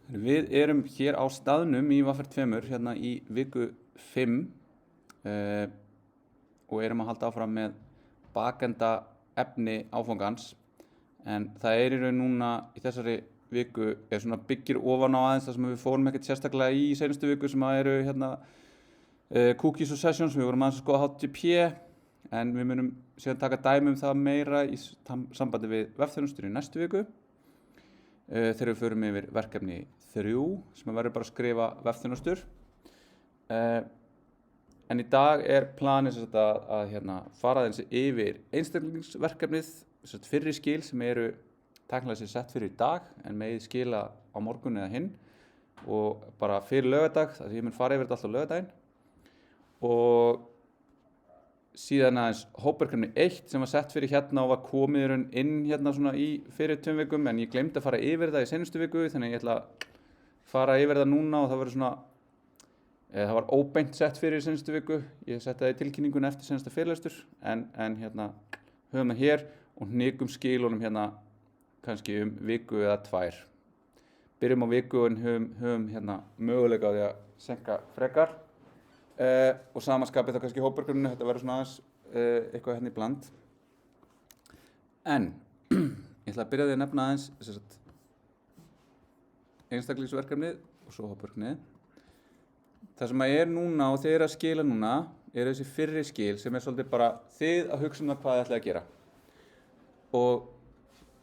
Við erum hér á staðnum í Vaffer 2 hérna í viku 5 og erum að halda áfram með bakenda efni áfangans, en það í raun núna í þessari viku svona byggir ofan á aðeins það sem við fórum ekkert sérstaklega í seinustu viku, sem eru hérna cookies og sessions. Við vorum aðeins að skoða HTTP, en við munum síðan taka dæmi það meira í sambandi við vefþjónustur í næstu viku þegar við förum yfir verkefni 3 sem verður bara að skrifa vefþjónustur. En í dag planið að fara aðeins yfir einstaklingsverkefnið, fyrri skil sem eru tæknilega sér sett fyrir í dag en megi skila á morgun eða hinn, og bara fyrir laugardag, þar sem ég mun fara yfir þetta alltaf laugardaginn. Og síðan aðeins hópverkefni 1 sem var sett fyrir hérna og var komið inn hérna svona í fyrir 2 vikum, en ég glemdi að fara yfir það í seinustu viku, þannig ég ætla að fara yfir það núna, og það verður svona það var óbeint sett fyrir í seinustu viku. Ég setti það í tilkynningunni eftir seinustu fyrirlestur, en hérna höfum það hér og hnikum skilunum hérna kannski viku eða 2. Byrjum á viku en höfum hérna möguleika á því að senka frekar. Og samanskapið þá kannski hópverkefninu, þetta verður svona aðeins eitthvað hérna í bland. En ég ætla að byrja því að nefna aðeins einstaklingsverkefnið og svo hópverkefnið. Það sem núna og þið að skila núna þessi fyrri skil sem svolítið bara þið að hugsa það hvað þið ætlið að gera. Og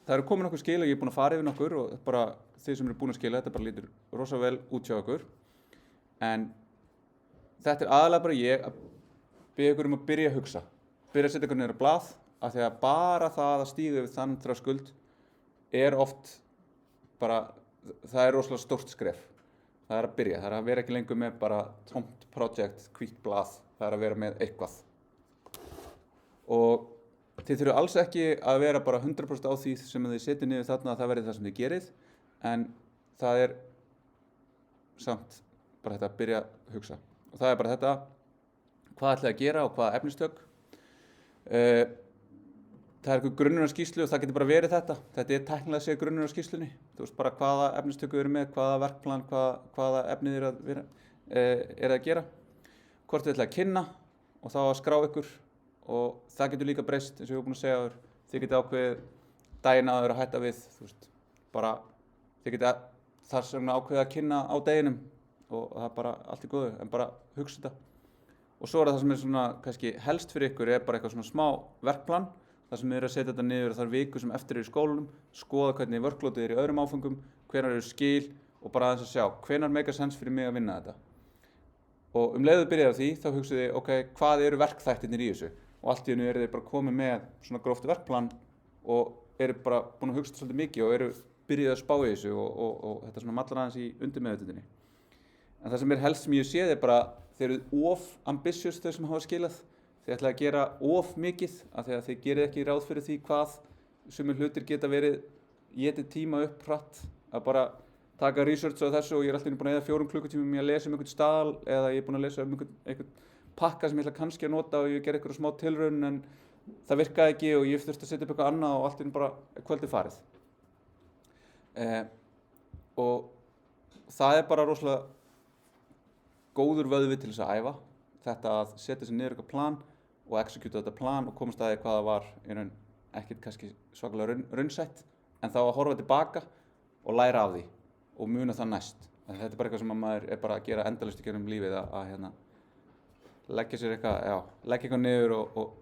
það eru komin nokkur skil og ég búinn að fara yfir nokkur, og bara þið sem eru búin að skila, þetta bara lítur rosa vel út hjá okkur. En þetta aðalega bara ég að biðja ykkur að byrja að hugsa, byrja að setja ykkur niður á blað, af því að bara það að stíga yfir þann þröskuld oft bara, það rosalega stórt skref. Það að byrja, það að vera ekki lengur með bara tómt project, hvítt blað, það að vera með eitthvað. Og þið þurfum alls ekki að vera bara 100% á því sem þið setja niður þarna að það verði það sem þið gerið, en það samt bara þetta að byrja að hugsa. Og það bara þetta, hvað ætlið að gera og hvaða efnistök. Það eitthvað grunnur á skýrslu og það getur bara verið þetta. Þetta tæknilega sér grunnur á skýrslunni. Þú veist bara hvaða efnistöku eru með, hvaða verkplan, hvaða efnið að gera. Hvort þið ætlið að kynna og þá að skrá ykkur, og það getur líka breyst eins og ég var búinn að segja áður. Þið getið ákveðið daginn áður að hætta við, þú veist, bara þið getið þar sem ákveðið að kynna á deginum, og það bara allt í góðu, en bara hugsa þetta. Og svo það sem svona kannski helst fyrir ykkur bara eitthvað svona smá verkplan, þar sem þið að setja þetta niður þar viku sem eftir í skólanum, skoða hvernig workloadið í öðrum áfangum, hvenær eru skil, og bara aðeins að sjá hvenær make sense fyrir mig að vinna þetta. Og leiðu byrjaði á því, þá hugsaðu þið, ok, hvað eru verkþættirnir í þessu? Og allt í einu þið bara komið með svona gróft verkplan og bara búin að hugsa svolítið mikið og byrjaði að spá í þessu, og þetta svona mallar aðeins í undirmeðvitundinni. En það sem helst sem ég sé bara, þeir eru of ambitious þeir sem hafa skilað. Þið ætlaði að gera of mikið, af því að þið gerið ekki ráð fyrir því hvað sumir hlutir geta verið étið tíma upp hratt, að bara taka research á þessu, og ég alltaf búin að eyða 4 klukkutímum í að lesa einhvern staðal, eða ég búin að lesa einhvern pakka sem ég ætla kannski að nota, og ég gerði einhverja smá tilraun en það virkaði ekki og ég þurfti að setja upp eitthvað annað, og allt bara kvöldið farið. Og það bara rosalega góður vöðvi til þess að æfa þetta, að setja sér niður eitthvað plan og execute þetta plan og komast að því hvað það var í raun ekkert kannski svakalega raunsætt, en þá að horfa tilbaka og læra af því og muna það næst. Þetta bara eitthvað sem maður bara að gera endalaust í gegnum lífið, að leggja sér leggja eitthvað niður og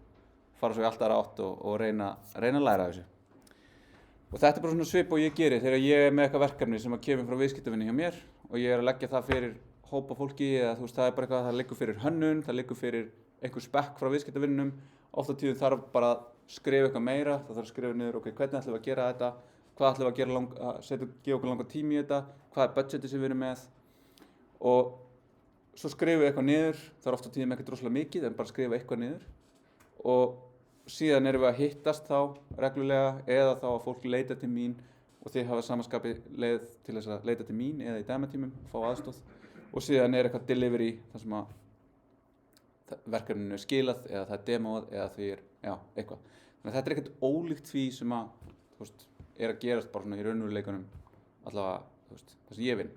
fara svo í allt aðra átt og reyna að læra af þessu. Og þetta bara svona svip og ég geri þegar ég með eitthvað verkefni sem kemur frá viðskiptavinni hjá mér, og ég að leggja það fyrir hópa fólki, eða þú veist, það bara eitthvað, það liggur fyrir hönnun, það liggur fyrir einhver spekk frá viðskiptavinnum. Oft á tíðum þarf bara að skrifa eitthvað meira, það þarf að skrifa niður, ok, hvernig ætlum við að gera þetta, hvað ætlum við að gera gefa okkur langan tíma í þetta, hvað budgetið sem við erum með, og svo skrifum við eitthvað niður. Það oft á tíðum ekkert rosalega mikið, en bara skrifa eitthvað niður, og síðan erum við að hittast þá reglulega, eða þá að fólk leita til mín og þið hafa samanskapi leið til þess að leita til mín eða í dæmatímum, fá aðstoð. Og síðan eitthvað delivery, þar sem að verkefninu skilað, eða það demoað, eða því eitthvað. Þannig að þetta ekkert ólíkt því sem að, þú veist, að gerast bara svona í raunveruleikunum, allavega það sem ég vinn.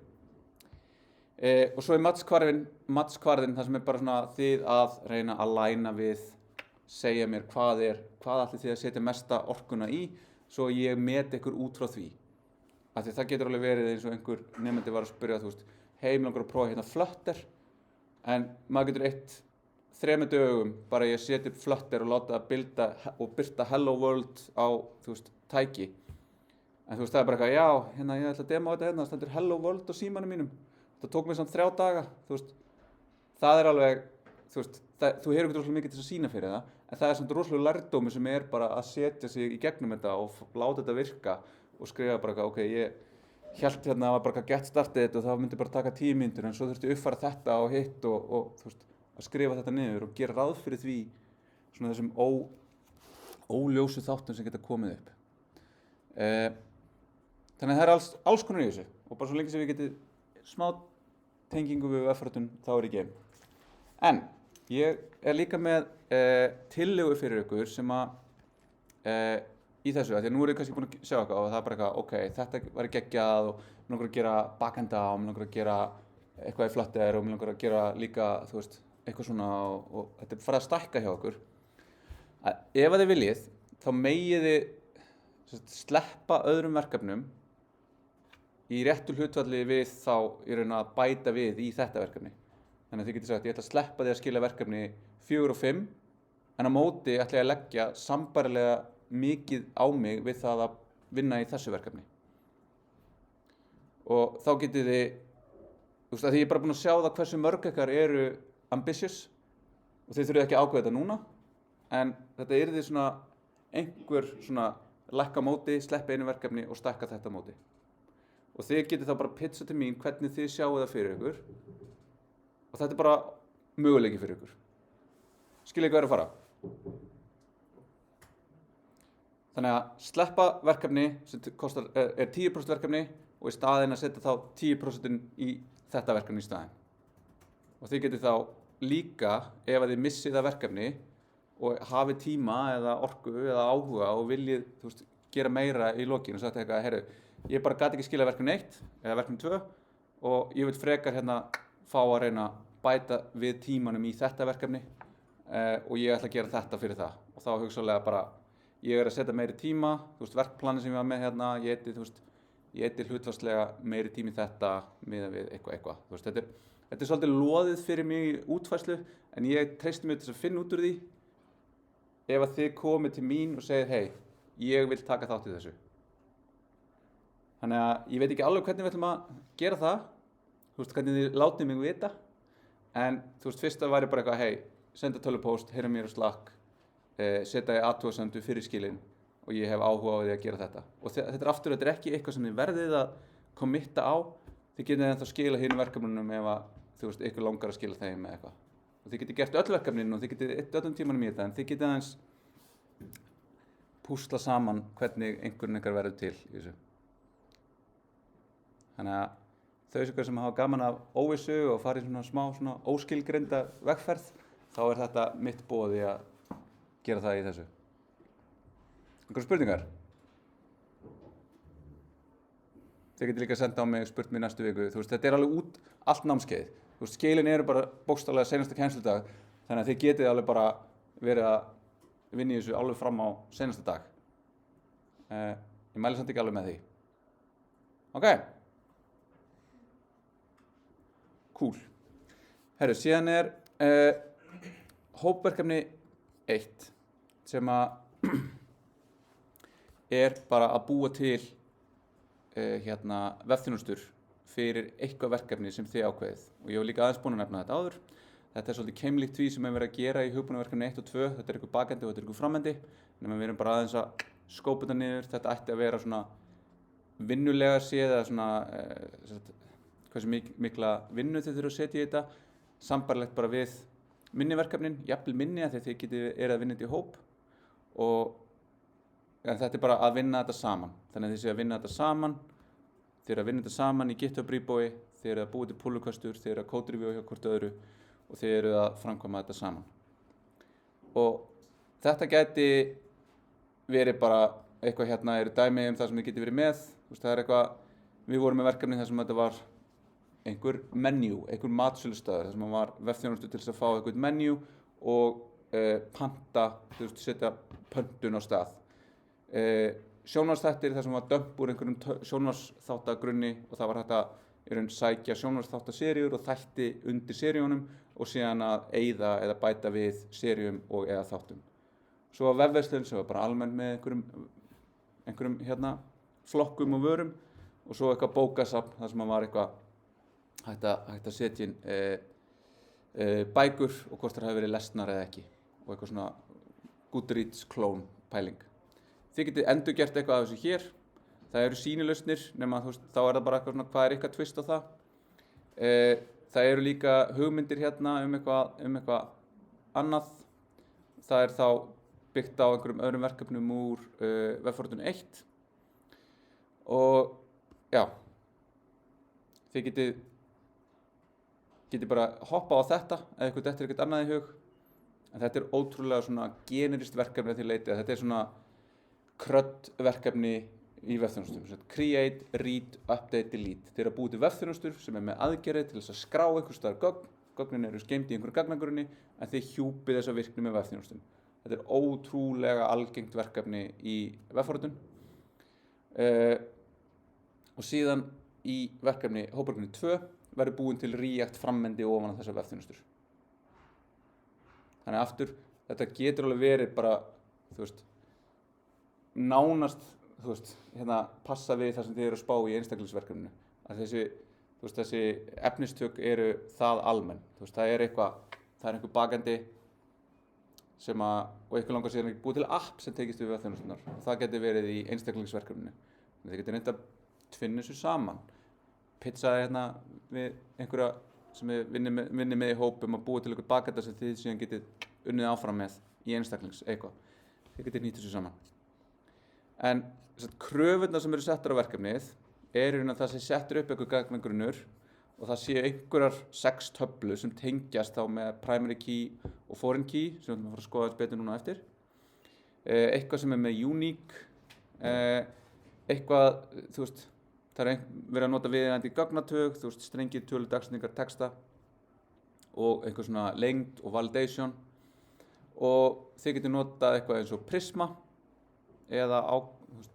Og svo matskvarðin, það sem bara svona þið að reyna að læna við, segja mér hvað ætlið þið að setja mesta orkuna í, svo ég meti ykkur út frá því. Af því það getur alveg verið eins og einhver nemandi var að spyrja, mig langar að prófa hérna Flutter, en maður getur eytt 3 dögum bara ég setja upp Flutter og láta að birta Hello World á, tæki. En það er bara eitthvað, já, hérna ég ætla að demo þetta hérna, það stendur Hello World á símanum mínum. Það tók mig samt 3 daga, það er alveg, þú hefur ekkert rosalega mikið til að sýna fyrir það, en það er samt rosalega lærdómi sem er bara að setja sig í gegnum þetta og láta þetta virka og skrifa bara eitthvað, ok, ég hélt hérna að bara get startið þetta og það myndi bara taka 10 mínútur, en svo þurfti að uppfæra þetta og hitt og að skrifa þetta niður og gera ráð fyrir því svona þessum óljósu þáttum sem geta komið upp. Þannig að það er alls konar í þessu og bara svo lengi sem við getið smá tengingu við effortun, þá er ég game. En ég er líka með tillögu fyrir ykkur sem að í þessu, því að nú er ég kannski búin að sjá eitthvað og það er bara eitthvað, ok, þetta var geggjað og mér langar að gera backenda og mér langar að gera eitthvað í Flutter og mér langar að gera líka, eitthvað svona og þetta er farið að stækka hjá okkur. Ef að þið viljið, þá megið þið sleppa öðrum verkefnum í réttu hlutfalli við þá í raun að bæta við í þetta verkefni. Þannig að þið getið sagt, ég ætla að sleppa því að skila verkefni 4 og 5, en á móti ætla ég að leggja sambærilega mikið á mig við það að vinna í þessu verkefni. Og þá getið þið, að því ég er bara búin að sjá það hversu mörg ykkar eru ambitious og þið þurfið ekki að ákveða þetta núna, en þetta yrði svona einhver svona lækka móti, sleppa einu verkefni og stækka þetta móti. Og þið getið þá bara pitcha til mín hvernig þið sjáu það fyrir ykkur og þetta er bara möguleiki fyrir ykkur. Skiljið hvað er að fara? Þannig að sleppa verkefni sem er 10% verkefni og í staðinn að setja þá 10% í þetta verkefni í staðinn. Og þið getið þá líka, ef að þið missið það verkefni og hafið tíma eða orku eða áhuga og viljið gera meira í lokinu og sagt eitthvað, heyrðu, ég bara gat ekki skila verkefni 1 eða verkefni 2 og ég vil frekar hérna fá að reyna að bæta við tímanum í þetta verkefni og ég ætla að gera þetta fyrir það. Og þá hugsanlega bara, ég er að setja meiri tíma, verkplani sem ég var með hérna, ég eyddi hlutfallslega meiri tími í þetta miðað við eitthvað. Þetta er svolítið loðið fyrir mig í útfærslu, en ég treysti mig til að finna út úr því ef að þið komið til mín og segið, hei, ég vil taka þátt í þessu. Þannig að ég veit ekki alveg hvernig við ætlum að gera það, hvernig þið látið mig vita, en fyrst að væri bara eitthvað, hei, senda tölvupóst, heyra mér á Slack, setja í athugasemd fyrir skilin og ég hef áhuga á því að gera þetta. Og þetta er ekki eitthvað sem þið verðið að committa á, þið getið ennþá skila hinu verkefnunum ef að ykkur langar að skila þeim eða eitthvað. Og þið getið gert öll verkefnin og þið getið eytt öllum tímanum í þetta, en þið getið aðeins púsla saman hvernig einhvern ykkar verður til í þessu. Þannig að þau ykkur sem hafa gaman af óvissu og farið í smá óskilgreinda vegferð, þá er þetta mitt boð í að gera það í þessu. Einhverjar spurningar? Þið getið líka að senda á mig spurt mér næstu viku. Þetta er alveg út allt námskeið. Skilin eru bara bókstaflega seinasta kennsludag, þannig að þið getið alveg bara verið að vinna í þessu alveg fram á seinasta dag. Ég mæli samt ekki alveg með því. Ok. Cool. Herru, síðan er hópverkefni 1 sem að er bara að búa til vefþjónustur fyrir eitthvað verkefni sem þið ákveðið. Og ég hef líka aðeins búin að nefna þetta áður. Þetta er svolítið keimlíkt því sem við verið að gera í hugbúnaverkefni 1 og 2. Þetta er eitthvað bakendi og þetta er eitthvað framendi. Nema við erum bara aðeins að skópa þetta niður. Þetta ætti að vera svona vinnulega séð eða svona hversu mikla vinnu þið þurfa að setja í þetta. Sambærilegt bara við minni verkefnin, jafnvel minni að þið getið að vinna þetta í hóp. En þetta er bara að vinna þetta saman. Þannig að þið séu að vinna þetta saman. Þið eru að vinna þetta saman í GitHub repo-i, þið eru að búa til pull-requestur, þið eru að code-review hjá hvort öðru og þið eru að framkvæma þetta saman. Og þetta gæti verið bara eitthvað eru dæmi það sem þið getið verið með. Það er eitthvað, við vorum með verkefni þar sem þetta var einhver menu, einhver matsölustaður þar sem var vefþjónustu til þess að fá einhvern menu og panta, setja pöntun á stað. Sjónvarpsþættir þar sem var dömp úr einhverjum sjónvarpsþáttagrunni og það var hægt að í raun sækja sjónvarpsþáttaseríur og þætti undir seríunum og síðan að eyða eða bæta við seríum og eða þáttum. Svo var vefverslun sem var bara almennt með einhverjum flokkum og vörum og svo eitthvað bókasafn þar sem var eitthvað hægt að setja inn bækur og hvort það hefði verið lesnar eða ekki og eitthvað svona Goodreads klón pæling. Þið getið endurgert eitthvað af þessu hér. Það eru sýnilausnir nema þá er það bara eitthvað svona hvað er ykkar twist á það. Það eru líka hugmyndir hérna um eitthvað annað. Það er þá byggt á einhverjum öðrum verkefnum úr vefforritun 1 og já, þið getið bara hoppa á þetta eða eitthvað dettur eitthvað annað í hug en þetta er ótrúlega svona generist verkefni að því leyti að þetta er svona krödd verkefni í vefþjónustum. Create, read, update, delete. Þið eru að búa til vefþjónustur sem er með aðgerðir til þess að skrá einhvers staðar gögn. Gögnin eru geymd í einhverju gagnagrunni en þið hjúpið þessa virkni með vefþjónustum. Þetta er ótrúlega algengt verkefni í vefforritun. Og síðan í verkefni hópverkefni 2 verður búin til React frammendi ofan á þessar vefþjónustur. Þannig aftur, þetta getur alveg verið bara, nánast, passa við það sem þið eru að spá í einstaklingsverkefninu. Að þessi efnistök eru það almenn. Það er einhver bakandi sem og eitthvað langar síðan ekki búið til app sem tekist við vefþjónusturnar. Það getur verið í einstaklingsverkefninu. Þið getur reynt að tvinna þessu saman. Pizzaði við einhverja sem vinni með í hópum að búa til einhver bakenda sem þið síðan getið unnið áfram með í einstaklings eitthvað. Þið getið nýtt þessu saman. En kröfurnar sem eru settar á verkefnið eru að það sé settur upp einhver gagnagrunnur og það sé einhverjar 6 töflur sem tengjast þá með primary key og foreign key sem við ætlum að fara að skoða aðeins betur núna eftir. Eitthvað sem er með unique, eitthvað, það er verið að nota viðeigandi gagnatög, strengir, tölur, dagsetningar, texta og eitthvað svona lengd og validation og þið getur notað eitthvað eins og Prisma eða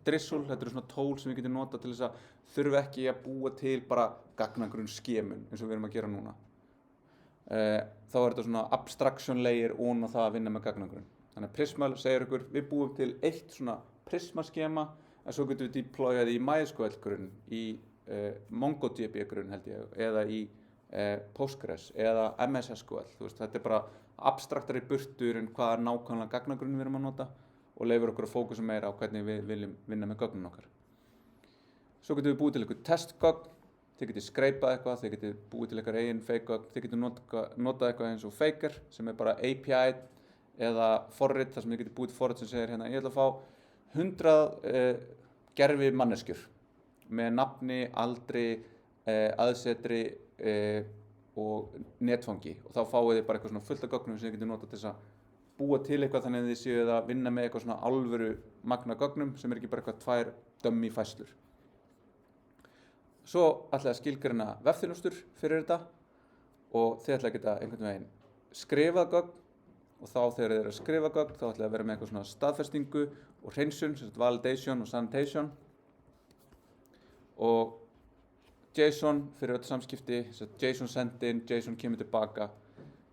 Drizzle, þetta eru svona tól sem við getum notað til þess að þurfa ekki að búa til bara gagnagrunn skemun eins og við erum að gera núna. Þá er þetta svona abstraction layer og það að vinna með gagnagrunn. Þannig að Prisma segir ykkur, við búum til eitt svona Prisma skema en svo getum við deployað í MySQL grunn, í MongoDB grunn held ég, eða í Postgres eða MS SQL. Þetta er bara abstraktari burtur en hvað er nákvæmlega gagnagrunn við erum að nota og leyfir okkur að fókusa meira á hvernig við viljum vinna með gögnun okkar. Svo getum við búið til eitthvað testgögn, þið getið skreipað eitthvað, þið getið búið til eitthvað eigin fake-gögn, þið getið notað eitthvað eins og Faker sem er bara API eða forrit, þar sem þið getið búið til forrit sem segir hérna, ég ætla að fá 100 gervi manneskjur með nafni, aldri, aðsetri og netfangi og þá fáið þið bara eitthvað svona fullt af gögnum sem þið getið notað til þess að búa til eitthvað þannig að þið séuð að vinna með eitthvað svona alvöru magna gögnum sem er ekki bara eitthvað 2 dummy færslur. Svo ætla að skilgreina vefþjónustur fyrir þetta og þið ætla að geta einhvern veginn skrifað gögn og þá þegar þið eru að skrifa gögn þá ætla að vera með eitthvað svona staðfestingu og hreinsun, validation og sanitation og JSON fyrir öll samskipti, JSON send-in, JSON kemur tilbaka,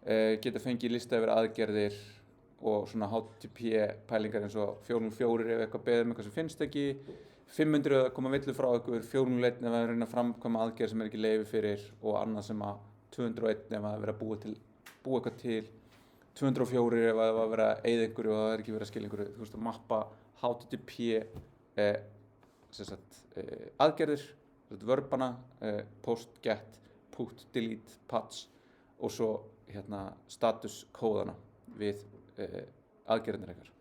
geta fengið lista yfir aðgerðir og svona HTTP pælingar eins og 404 ef eitthvað beðum eitthvað sem finnst ekki, 500 að koma villu frá ykkur, 401 ef að reyna að framkvæma aðgerð sem er ekki leyfi fyrir og annað sem að 201 ef að vera búa eitthvað til, 204 ef að vera að eyða einhverju og það er ekki verið að skilja einhverju, að mappa HTTP aðgerðir, verbana, post, get, put, delete, patch og svo status kóðana við aðgerðinir ykkar.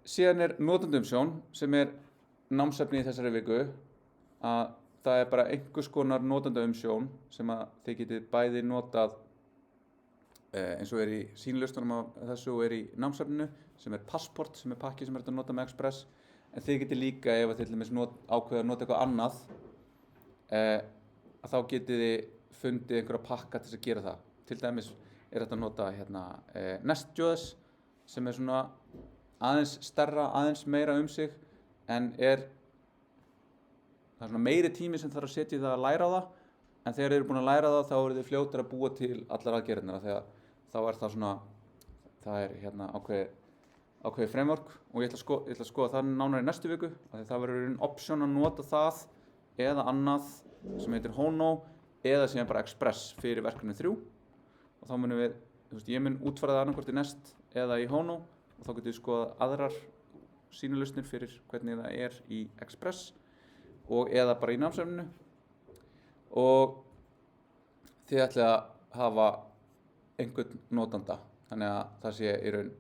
Síðan er notendaumsjón sem er námsefni í þessari viku að það er bara einhvers konar notendaumsjón sem að þið getið bæði notað eins og er í sýnilaustunum af þessu og er í námsefninu sem er Passport sem er pakki sem er hægt að nota með Express en þið getið líka ef að þið til dæmis ákveða að nota eitthvað annað að þá getið þið fundið einhverja pakka til þess að gera það. Til dæmis þetta að nota Nest.js sem svona aðeins stærra, aðeins meira sig en það er svona meiri tími sem þarf að setja í það að læra á það, en þegar þið eru búin að læra það þá eru þið fljótir að búa til allar aðgerðirnar þegar þá er það svona, það er ákveðið framework og ég ætla að skoða það nánar í næstu viku af því það verður einn option að nota það eða annað sem heitir Hono eða síðan bara Express fyrir verkefni 3 og þá munum við, ég mun útfæra það annarkvort í Nest eða í Hono og þá getum við skoðað aðrar sýnilausnir fyrir hvernig það er í Express og eða bara í námsefninu og þið ætlið að hafa einhvern notanda þannig að það sé í raun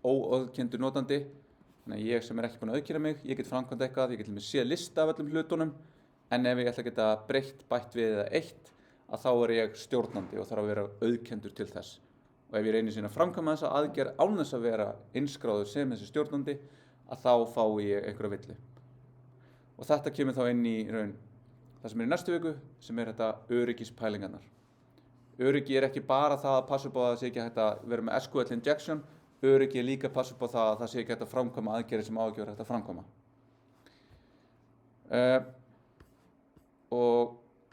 óauðkenndur notandi þannig að ég sem ekki búinn að auðkenna mig, ég get framkvæmt eitthvað, ég get til og með séð lista af öllum hlutunum en ef ég ætla að geta breytt, bætt við eða eitt að þá er ég stjórnandi og þarf að vera auðkenndur til þess og ef ég reynir síðan að framkvæma þessa aðgerð án þess að vera innskráður sem þessi stjórnandi að þá fái ég einhverja villu og þetta kemur þá inn í raun það sem í næstu viku sem þetta öryggispælingarnar. Öryggi ekki bara það að passa upp á að það sé ekki hægt að vera með SQL injection, öryggi líka að passa upp á það að það sé ekki hægt að framkvæma aðgerðir sem ekki hægt að framkvæma. Og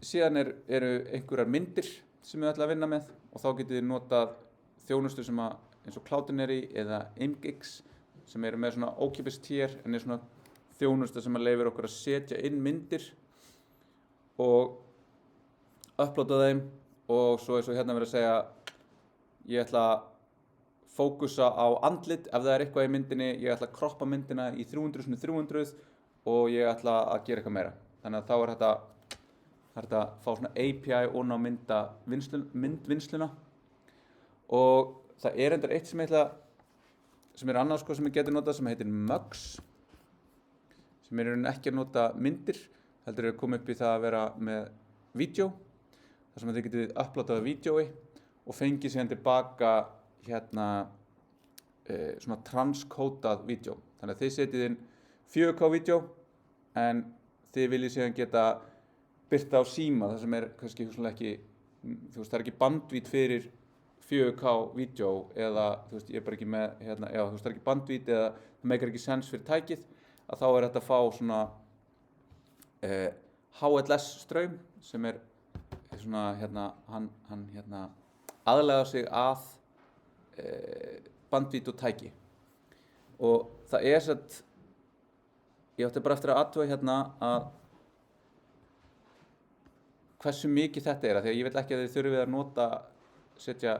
síðan eru einhverjar myndir sem við ætlum að vinna með og þá getið þið notað þjónustu sem eins og Cloudinary eða Imgix sem eru með svona ókeypis tier en svona þjónustu sem leyfir okkur að setja inn myndir og uploada þeim og svo eins og hérna verið að segja ég ætla að fókusa á andlit ef það eitthvað í myndinni, ég ætla að kroppa myndina í 300x300 og ég ætla að gera eitthvað meira. Þannig að þá er þetta að fá svona API inn á myndvinnsluna og það reyndar eitt sem annað sem ég geti notað sem heitir Mugs sem ekki að nota myndir heldur að koma upp í það að vera með vídeó þar sem þið getið uploadaði vídeói og fengið síðan tilbaka svona transkódað vídeó. Þannig að þið setjið inn 4K vídeó en þið viljið síðan geta birta á síma það sem kannski ekki, það er ekki bandvít fyrir 4K vídeó eða ég bara ekki með, það er ekki bandvít eða það meikar ekki sens fyrir tækið að þá þetta að fá svona HLS straum sem svona hann aðlaga sig að bandvít og tæki og það satt ég átti bara eftir að athuga að hversu mikið þetta að því að ég vil ekki að þið þurfið að setja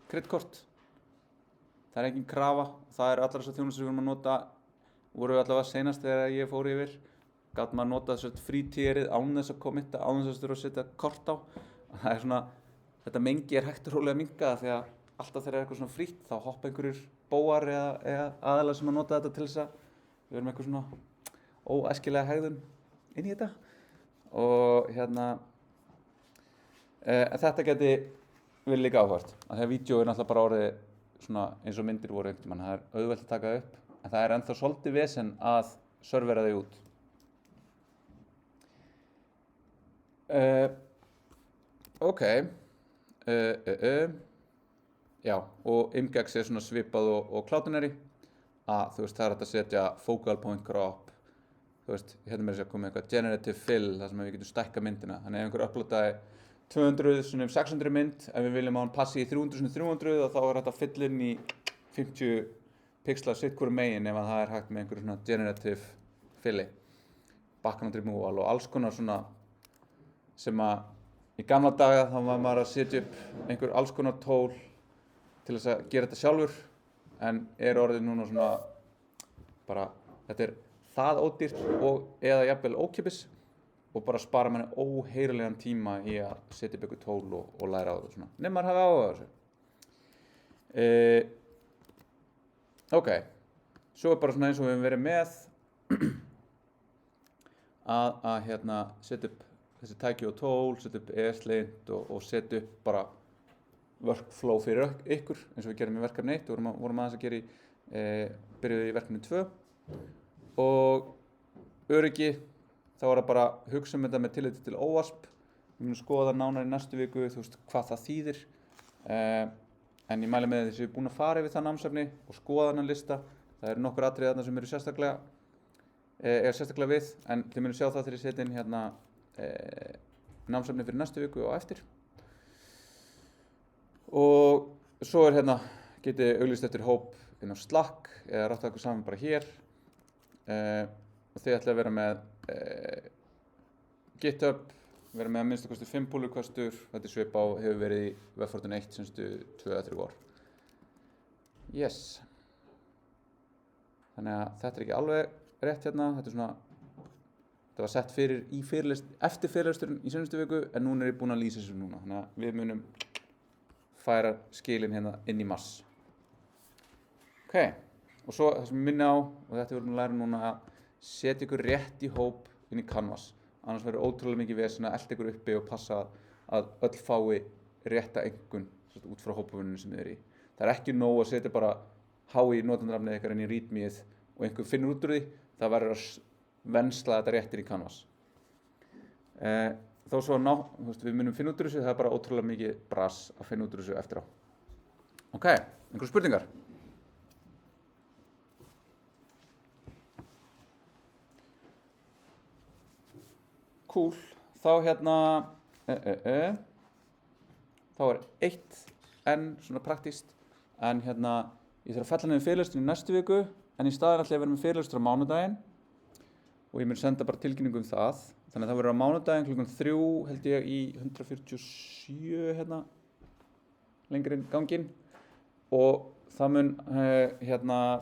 kreditkort það engin krafa það allar þessar þjónustur sem við erum að nota voru allavega seinast þegar ég fór yfir gat maður nota frítíðrið án þess að kommitta, án þess að þurfa að setja kort á. Það svona, þetta mengi hægt og rólega að minnka því að alltaf þegar eitthvað svona frítt þá hoppa einhverjur bóar eða aðilar sem að nota þetta til þess að við erum eitthvað svona óæskilega hegðun inn í þetta. Og þetta geti verið líka áhugavert. Þegar vídeó náttúrulega bara orðið svona eins og myndir voru einhvern veginn. Það auðvelt að taka upp en það ennþá svolítið vesen að servera þau út. Ok, já, og Imgex svona svipað og Cloudinary að það hægt að setja focal point crop hérna með þess að koma eitthvað generative fill þar sem við getum stækka myndina þannig ef einhver uploadaði 200x600 mynd ef við viljum að hann passi í 300x300 og þá hægt að fylla inn í 50 pixla sitt hverju megin ef það hægt með einhverju svona generative filli background removal og alls konar svona sem að í gamla daga þá var maður að setja upp einhver alls konar tól til þess að gera þetta sjálfur en orðið núna svona bara þetta það ódýrt og eða jafnvel ókeypis og bara spara manni óheyrilegan tíma í að setja upp einhver tól og læra á þetta svona nema maður hafi áhuga á þessu. Ok, svo bara svona eins og við höfum verið með að setja upp þessi tæki og tól, setja upp ESLint og setja upp bara workflow fyrir ykkur eins og við gerum í verkefni 1 vorum aðeins að gera í byrjuðu í verkefni 2 og öryggi, þá var það bara hugsa þetta með tilliti til óvasp. Við munum skoða nánar í næstu viku, þú veist, hvað það þýðir. En ég mæli með því sem ég er búin að fara yfir það námsefni og skoða þennan lista. Það eru nokkur atriði þarna sem eru sérstaklega við, en þið munum sjá það þegar ég setja inn hérna námsefni fyrir næstu viku og eftir. Og svo hérna, getið auglýst eftir hóp inn á Slack eða rátta okkur saman bara hér. Og þið ætla að vera með GitHub, vera með að minnsta kosti 5 púlukvastur, þetta svip á hefur verið í Webfortune 1 senstu 2-3 ár. Yes. Þannig að þetta ekki alveg rétt hérna, þetta var sett fyrir eftir fyrirlesturinn í senstu viku, en núna er ég búinn að lýsa þessu núna, þannig að við munum færa skilin hérna inn í mars. Ok, og svo það sem ég minni á, og þetta við erum að læra núna, að setja ykkur rétt í hóp inn í Canvas. Annars verður ótrúlega mikið vesen að elta ykkur uppi og passa að öll fái rétta einkunn út frá hópavinnunni sem þið eru í. Það er ekki nóg að setja bara HI notandanafnið ykkar inn í readmeið og einhver finnur út úr því. Það verður að vensla þetta réttir í Canvas. Þó svo við munum finna út úr þessu, það er bara ótrúlega mikið bras að finna út úr þessu eftir á. Ok, einhverjum spurningar? Cool, þá hérna, þá er eitt enn svona praktískt, en hérna, ég þarf að fella niður fyrirlestur í næstu viku, en í staðinn ætla ég að vera með fyrirlestur á mánudaginn og ég mun senda bara tilkynningu um það. Þannig að það verður á mánudaginn klukkan 3, held ég, í 147 hérna, lengri inn ganginn. Og það mun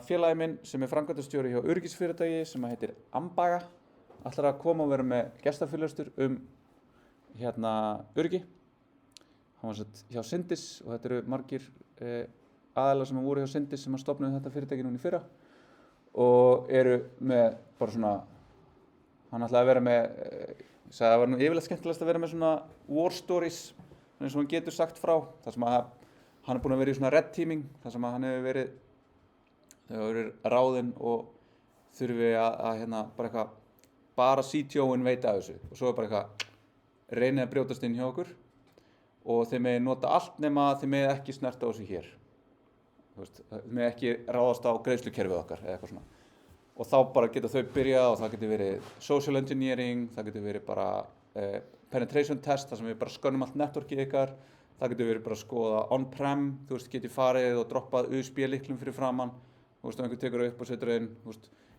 félagi minn sem er framkvæmdastjóri hjá öryggisfyrirtæki sem heitir Ambaga, ætlar að koma og vera með gestafyrirlestur öryggi. Hann var sett hjá Syndis og þetta eru margir aðilar sem voru hjá Syndis sem stofnuðu þetta fyrirtæki núna í fyrra og eru með bara svona, hann ætlaði að vera með, ég sagði að það var nú yfirleitt skemmtilegast að vera með svona war stories, eins og hann getur sagt frá, þar sem að hann er búinn að vera í svona red teaming, þar sem að hann hefur verið ráðinn og þurfi að bara CTO-in veit af þessu og svo er bara eitthvað reynið að brjótast inn hjá okkur og þið megið nota allt nema þið megið ekki snerta á þessu hér. Þið megið ekki ráðast á greiðslukerfið okkar eða eitthvað svona. Og þá bara geta þau byrjað og það getur verið social engineering, það getur verið bara penetration test, þar sem við bara skönnum allt networkið ykkar, það getur verið bara að skoða on-prem, getið farið og droppað USB-lyklum fyrir framann, ef einhver tekur upp og setur inn,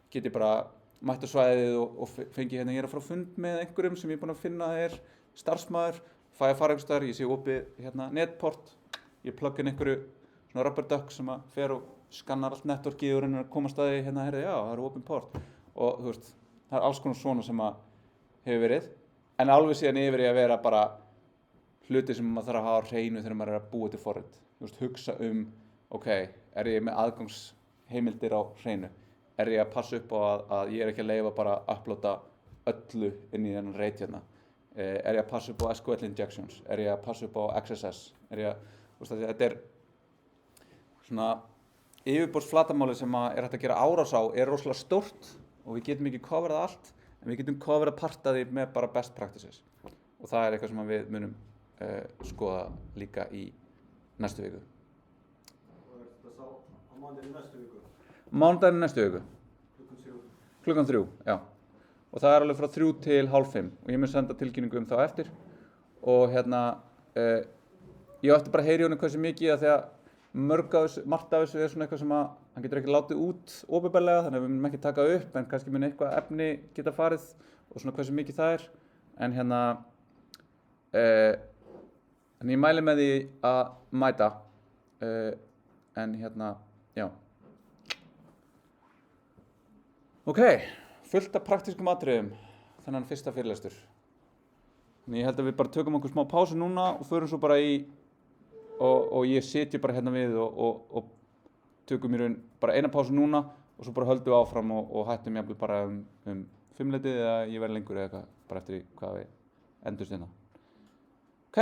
getið bara mætt á svæðið og fengi hérna ég er að fara á fund með einhverjum sem ég er búinn að finna er starfsmaður, fæ að fara einhvers staðar, ég sé opið netport, ég plugg inn einhverju svona rubber duck sem að fer og skannar allt networkið og reynir að koma að staði heyrðu, já, það eru opin port og það er alls konar svona sem að hefur verið, en alveg síðan yfir í að vera bara hluti sem maður þarf að hafa á hreinu þegar maður er að búa til forrit, hugsa ok, er ég með aðgangsheimildir á hreinu? Er ég að passa upp á að ég er ekki að leyfa bara að uploada öllu inn í þennan reit hérna? Er ég að passa upp á SQL injections? Er ég að passa upp á XSS? Þetta er svona yfirborðsflatamáli sem er hægt að gera árás á er rosalega stórt og við getum ekki coverað allt, en við getum coverað part af því með bara best practices. Og það er eitthvað sem við munum skoða líka í næstu viku. Og er þetta á mánudaginn næstu viku? Mánudaginn næstu viku. Klukkan 3, já. Og það er alveg frá 3 til 4:30 og ég mun senda tilkynningu um það eftir. Og ég ætti bara að heyra í honum hversu mikið að því að margt af þessu er svona eitthvað sem að hann getur ekki látið út opinberlega, þannig að við munum ekki taka upp, en kannski mun eitthvað efni geta farið og svona hversu mikið það er. En en ég mæli með því að mæta. En já. Ok, fullt af praktískum atriðum þennan fyrsta fyrirlestur. Þannig ég held að við bara tökum okkur smá pásu núna og förum svo bara í og ég sitja bara hérna við og tökum í raun bara eina pásu núna og svo bara höldum við áfram og hættum jafnvel bara 5 eða ég verð lengur eða eitthvað, bara eftir hvað við endumst hérna. Ok.